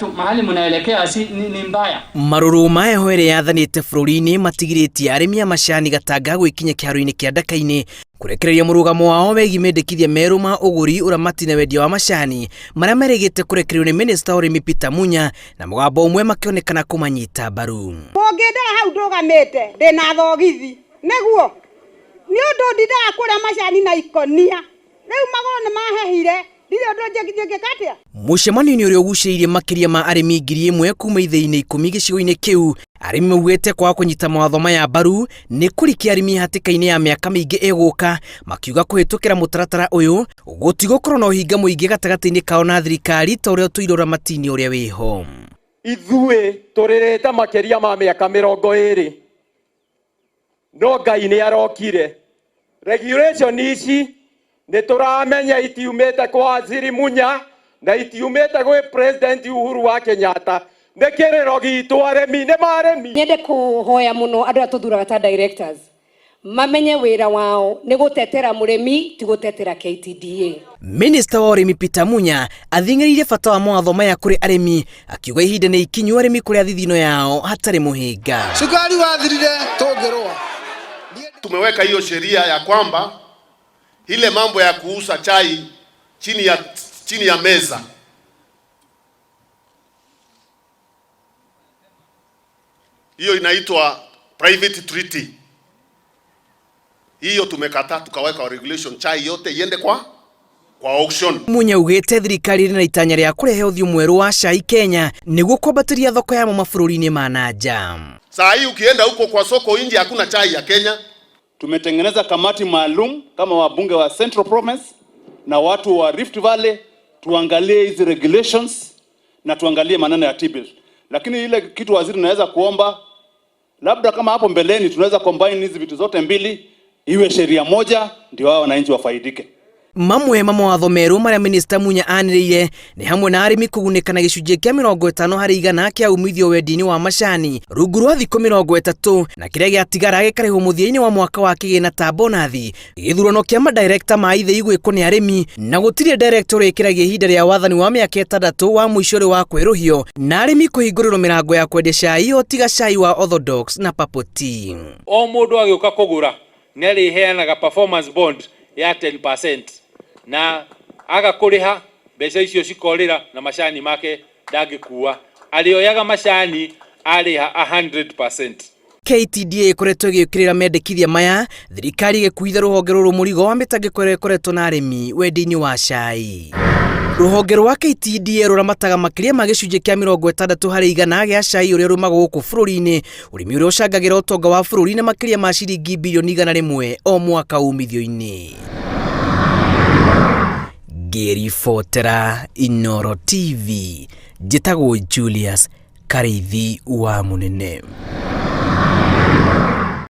watu mahali mnaelekea ni mbaya. Maruru maeho ere yathanite bururi-ini matigiritie arimi a macani Gatanga gwikinya kiharo-ini kia Ndaka-ini kurekereria murugamo wao wegi mendekithia meru ma uguri uramati na wendia wa macani maria merigite kurekererio ni Minister Urimi Peter Munya na mugambo umwe makionekana kumanyita mbaru. Mungindera hau ndugamite ndina thogithi niguo ni undu ndindaga kuria macani na ikonia riu magoro ni mahehire ndire undu njengekatia. Mucemanio-ini uria ugucĩrĩirie makiria ma arimi 1,000 kuma ithĩ-inĩ 10 gĩcigo-inĩ kĩu, arimi maugĩte kwa kũnyita mawatho maya mbaru nĩ kũrikia arimi hatĩka-inĩ ya mĩaka mĩingĩ ĩgũka, makiuga kũhĩtũkĩra mũtaratara ũyũ gũtigũkorwo na ũhinga mũingĩ gatagatĩ-inĩ kao na thirikari ta ũrĩa ũtũire ũramati-inĩ ũrĩa wĩho. Ithuĩ tũrĩrĩte makiria ma mĩaka 20 no Ngai nĩ arokire. Regulation ici nĩ tũramenya itiumĩte kwa Waziri Munya na itiumĩte gwĩ President Uhuru wa Kenyatta. Nĩ kĩrĩro gitũ arĩmi nĩ marĩmi. Nyende kũhoya mũno andũ a tũthuraga ta directors mamenye wĩra wao nĩ gũtetera mũrĩmi ti gũtetera KTDA. Minister wa Urimi Peter Munya athing'ĩrĩirie bata wa mawatho maya kũrĩ arĩmi akiuga ihinda nĩ ikinyu arĩmi kũrĩa thithino yao hatarĩ mũhĩnga. Sukari wathirire tũngĩrũa. Tumeweka hiyo sheria ya kwamba ile mambo ya kuuza chai chini ya meza hiyo inaitwa private treaty. Hiyo tumekataa, tukaweka regulation chai yote iende kwa auction. Munya ugĩte thirikari ĩrĩ na itanya rĩa kũrehe ũthiũ mwerũ wa cai Kenya nĩguo kwambatĩria thoko ya mabũrũri-inĩ ma nanja. Saa hii ukienda huko kwa soko nje hakuna chai ya Kenya. Tumetengeneza kamati maalum kama wabunge wa Central Province na watu wa Rift Valley tuangalie hizi regulations na tuangalie maneno ya TBIL. Lakini ile kitu waziri naweza kuomba labda kama hapo mbeleni tunaweza combine hizi vitu zote mbili iwe sheria moja ndio hao wananchi wafaidike. Mamwe mawatho meru maria Minister Munya anĩrĩire nĩ hamwe na arĩmi kũgunĩka na gĩcunjĩ kĩa 50 harĩ igana kĩa umithio wendi-inĩ wa macani rungu rwa thikũ 30 na kĩrĩa gĩatigara gĩkarĩhwo mũthia-inĩ wa mwaka wa kĩgĩna ta bonathi. Gĩthurano kĩa madirector ma ithĩ gwĩkwo nĩ arĩmi na gũtirĩ director ũrĩkĩragia ihinda rĩa wathani wa mĩaka 6 wa mũico ũrĩ wa kwĩrũhio na arĩmi kũhingũrĩrwo mĩrango ya kwendia cai o tiga cai wa Orthodox na Purple Tea. O mũndũ agĩũka kũgũra nĩ arĩheanaga performance bond ya 10% na agakũrĩha mbeca icio cikorĩra na macani make ndangĩkua, arĩoyaga macani arĩha 100%. KTDA ĩkoretwo ĩgĩũkĩrĩra mendekithia maya, thirikari ĩgĩkuitha rũhonge rũrũ mũrigo wa mĩtangĩko ĩrĩa ĩkoretwo na arĩmi wendi-inĩ wa cai. Rũhonge rwa KTDA rũramataga makĩria ma gĩcunjĩ kĩa 60 harĩ igana gĩa cai ũrĩa ũrĩmagwo gũkũ bũrũri-inĩ, ũrĩmi ũrĩa ũcangagĩra ũtonga wa bũrũri na makĩria ma ciringi birioni 100 o mwaka umithio-inĩ. Ngĩribotera Inooro TV, njĩtagwo Julius Karĩithi wa Mũnene.